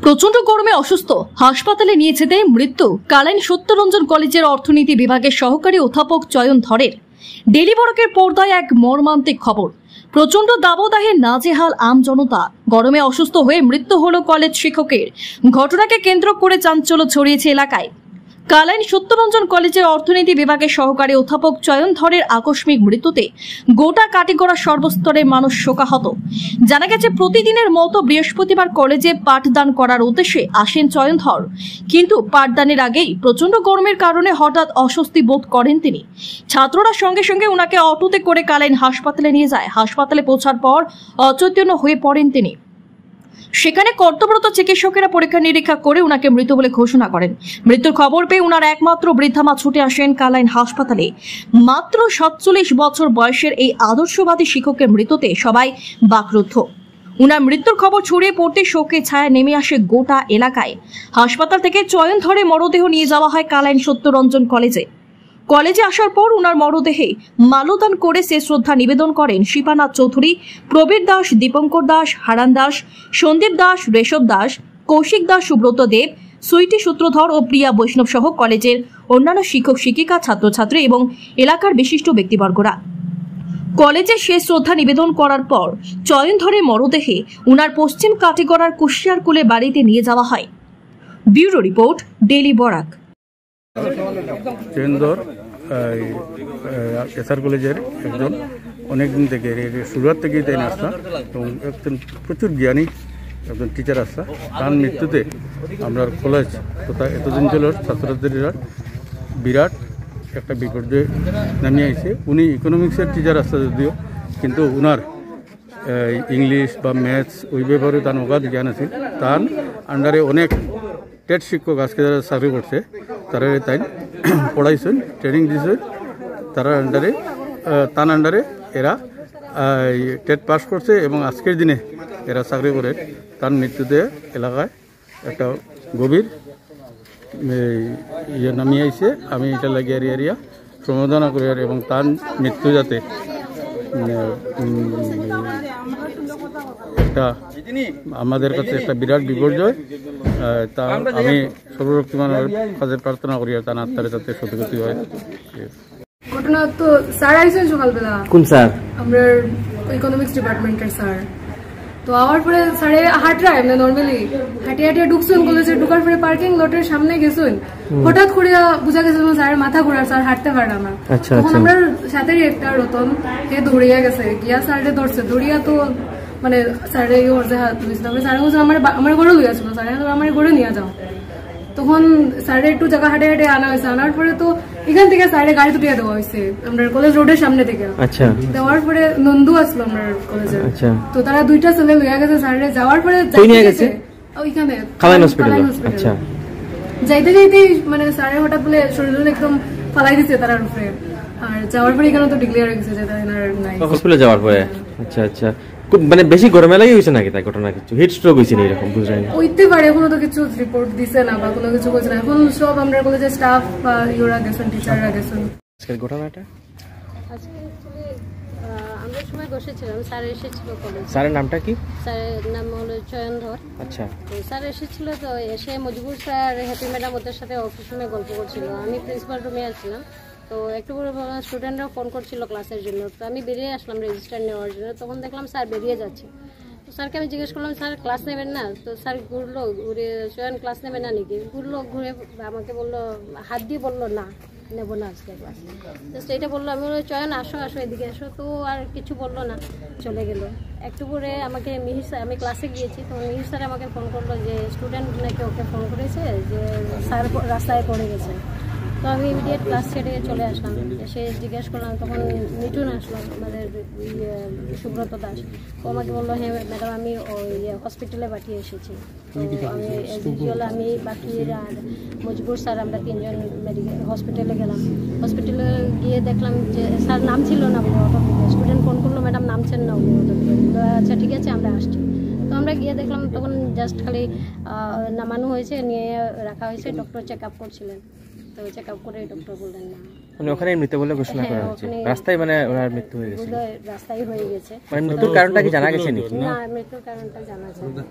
প্রচন্ড গরমে অসুস্থ, হাসপাতালে নিয়ে যেতে মৃত্যু কালাইন সত্যরঞ্জন কলেজের অর্থনীতি বিভাগের সহকারী অধ্যাপক চয়ন ধরের। ডেইলি বরাকের পর্দায় এক মর্মান্তিক খবর। প্রচন্ড দাবদাহে নাজেহাল আম জনতা। গরমে অসুস্থ হয়ে মৃত্যু হলো কলেজ শিক্ষকের। ঘটনাকে কেন্দ্র করে চাঞ্চল্য ছড়িয়েছে এলাকায়। কালাইন সত্যরঞ্জন কলেজের অর্থনীতি বিভাগের সহকারী অধ্যাপক চয়ন ধরের আকস্মিক মৃত্যুতে গোটা কাটিগড়া সর্বস্তরের মানুষ শোকাহত। জানা গেছে, প্রতিদিনের মতো বৃহস্পতিবার কলেজে পাঠদান করার উদ্দেশ্যে আসেন চয়ন ধর, কিন্তু পাঠদানের আগেই প্রচন্ড গরমের কারণে হঠাৎ অস্বস্তি বোধ করেন তিনি। ছাত্ররা সঙ্গে সঙ্গে ওনাকে অটোতে করে কালাইন হাসপাতালে নিয়ে যায়। হাসপাতালে পৌঁছার পর অচৈতন্য হয়ে পড়েন তিনি। সেখানে কর্তব্যরত চিকিৎসকেরা পরীক্ষা নিরীক্ষা করে উনাকে মৃত বলে ঘোষণা করেন। মৃত্যুর খবর পেয়ে উনার একমাত্র বৃদ্ধা মা ছুটে আসেন কালাইন হাসপাতালে। মাত্র 47 বছর বয়সের এই আদর্শবাদী শিক্ষকের মৃত্যুতে সবাই বাকরুদ্ধ। উনার মৃত্যুর খবর ছড়িয়ে পড়তে শোকের ছায়া নেমে আসে গোটা এলাকায়। হাসপাতাল থেকে চয়ন ধরে মরদেহ নিয়ে যাওয়া হয় কালাইন সত্যরঞ্জন কলেজে। কলেজে আসার পর উনার মরদেহে মাল্যদান করে সে শ্রদ্ধা নিবেদন করেন শিপানাথ চৌধুরী, প্রবীর দাস, দীপঙ্কর দাস, হারান দাস, সন্দীপ দাস, রেশব দাস, কৌশিক দাস, সুব্রত দেব, সুইটি সূত্রধর ও প্রিয়া বৈষ্ণব সহ কলেজের অন্যান্য শিক্ষক শিক্ষিকা, ছাত্রছাত্রী এবং এলাকার বিশিষ্ট ব্যক্তিবর্গরা। কলেজে শেষ শ্রদ্ধা নিবেদন করার পর চয়ন ধরে মরদেহে উনার পশ্চিম কাটিগড়ার কুশিয়ারকুলে বাড়িতে নিয়ে যাওয়া হয়। Bureau report, daily Barak. চয়নধর এসআর কলেজের একজন অনেকদিন থেকে শুরুয়ার থেকেই তাই আসতা এবং একজন প্রচুর জ্ঞানী একজন টিচার আসতা। তার মৃত্যুতে আমরা কলেজ তথা এতদিন ছিল ছাত্রছাত্রীরা বিরাট একটা বিপর্যয় নামিয়ে আইছে। উনি ইকোনমিক্সের টিচার আসতা যদিও, কিন্তু উনার ইংলিশ বা ম্যাথস ওই ব্যাপারে তার অগাধ জ্ঞান আছে। তার আন্ডারে অনেক টেট শিক্ষক আজকে যারা চাকরি করছে তারা তাই পড়াইছেন, ট্রেনিং দিয়েছেন। তার আন্ডারে এরা টেট পাস করছে এবং আজকের দিনে এরা চাকরি করে। তার মৃত্যুতে এলাকায় একটা গভীর ইয়ে নামিয়ে আইছে। আমি এটা লাগিয়ে এরিয়া সম্বোধনা করি এবং তার মৃত্যু যাতে একটা আমাদের কাছে একটা বিরাট বিপর্যয়। তা আমি সর্বশক্তিমানের কাছে প্রার্থনা করি আর তার আত্মারে যাতে সত্যি হয়। ঘটনা তো স্যার আইসেন সকালবেলা। কোন স্যার? আমরা ইকোনমিক্স ডিপার্টমেন্টের স্যার। তো আওয়ার পরে স্যারে হাঁটরা এমনি নর্মালি হাঁটিয়ে ঢুকছেন কলেজে। ঢুকার পরে পার্কিং লটের সামনে গেছেন, হঠাৎ করে বুঝা গেছে স্যারের মাথা ঘোরার, স্যার হাঁটতে পারে না। তখন আমরা সাথে একটা রতন হে দৌড়িয়া গেছে, গিয়া স্যারে ধরছে। দৌড়িয়া তো মানে স্যারে ওর যে হাত ধরেছিল, স্যারে বলছে আমার ঘরে লইয়া ছিল, স্যারে আমার ঘরে নিয়ে যাও। তখন স্যারে একটু জায়গা হাঁটে হাঁটে আনা হয়েছে। আনার পরে তো এখান থেকে স্যারে গাড়ি দুটিয়ে দেওয়া হয়েছে আমরা কলেজ রোডের সামনে থেকে। আচ্ছা। দেওয়ার পরে নন্দু আসলো আমরা কলেজে। তো তারা দুইটা ছেলে লইয়া গেছে স্যারে। যাওয়ার পরে ওইখানে কালাইন হসপিটাল। আচ্ছা। যাইতে যাইতেই মানে স্যারে হঠাৎ বলে শরীর একদম ফালাই দিচ্ছে তার উপরে। আর যাওয়ার পরে এখানে তো ডিক্লেয়ার হয়ে গেছে যে তার নাই হসপিটালে যাওয়ার পরে। আচ্ছা আচ্ছা। মানে বেশি গরমে লাগি হয়েছে নাকি তাই ঘটনা? কিছু হিট স্ট্রোক হয়েছে না এরকম বুঝলেন? হইতে পারে, এখনো তো কিছু রিপোর্ট দিছে না বা কোনো কিছু বলছে না। এখন সব আমরা কলেজের স্টাফ বা ইউরা গেছেন, টিচাররা গেছেন। আজকের ঘটনাটা আজকে অ্যাকচুয়ালি আমরা সবাই বসেছিলাম, স্যার এসেছিল কলেজ। স্যারের নামটা কি? স্যারের নাম হলো চয়ন ধর। আচ্ছা। তো স্যার এসেছিল, তো এসে মজিবুর স্যার হ্যাপি ম্যাডাম ওদের সাথে অফিস রুমে গল্প করছিল। আমি প্রিন্সিপাল রুমে আসছিলাম। তো একটু করে স্টুডেন্টরা ফোন করছিল ক্লাসের জন্য। তো আমি বেরিয়ে আসলাম রেজিস্টার নেওয়ার জন্য। তখন দেখলাম স্যার বেরিয়ে যাচ্ছে। তো স্যারকে আমি জিজ্ঞেস করলাম, স্যার ক্লাস নেবেন না? তো স্যার ঘুরলো, ঘুরে চয়ন ক্লাস নেবে না নাকি? ঘুরলো, ঘুরে আমাকে বললো, হাত দিয়ে বললো না নেবো না আজকে ক্লাস। জাস্ট এইটা বললো। আমি বললো চয়ন আসো আসো এদিকে আসো। তো আর কিছু বললো না, চলে গেলো। একটু করে আমাকে মিহির স্যার, আমি ক্লাসে গিয়েছি, তো মিহির স্যার আমাকে ফোন করলো যে স্টুডেন্ট নাকি ওকে ফোন করেছে যে স্যার রাস্তায় পড়ে গেছে। তো আমি ইমিডিয়েট ক্লাস ছেড়ে চলে আসলাম। এসে জিজ্ঞেস করলাম, তখন মিঠুন আসলো, আমাদের সুব্রত দাস। ও আমাকে বললো, হ্যাঁ ম্যাডাম আমি ওই হসপিটালে পাঠিয়ে এসেছি। তো আমি এজ ইউজুয়াল আমি বাকি আর মজবুর স্যার আমরা তিনজন মেডিকেল হসপিটালে গেলাম। হসপিটালে গিয়ে দেখলাম যে স্যার নাম ছিল না বলে অটোমেটিক। স্টুডেন্ট ফোন করলো, ম্যাডাম নামছেন না উনি অটোমেটিক। তো আচ্ছা ঠিক আছে আমরা আসছি। তো আমরা গিয়ে দেখলাম তখন জাস্ট খালি নামানো হয়েছে, নিয়ে রাখা হয়েছে। ডক্টর চেক আপ করছিলেন। তো চেক আপ করে ডক্টর বললেন না, মানে ওখানে মৃত বলে ঘোষণা করা হয়েছে। রাস্তায় মানে ওনার মৃত্যু হয়ে গেছে। রাস্তায় হয়ে গেছে। মানে মৃত্যুর কারণটা কি জানা গেছে নাকি? না, মৃত্যুর কারণটা জানা যায় না।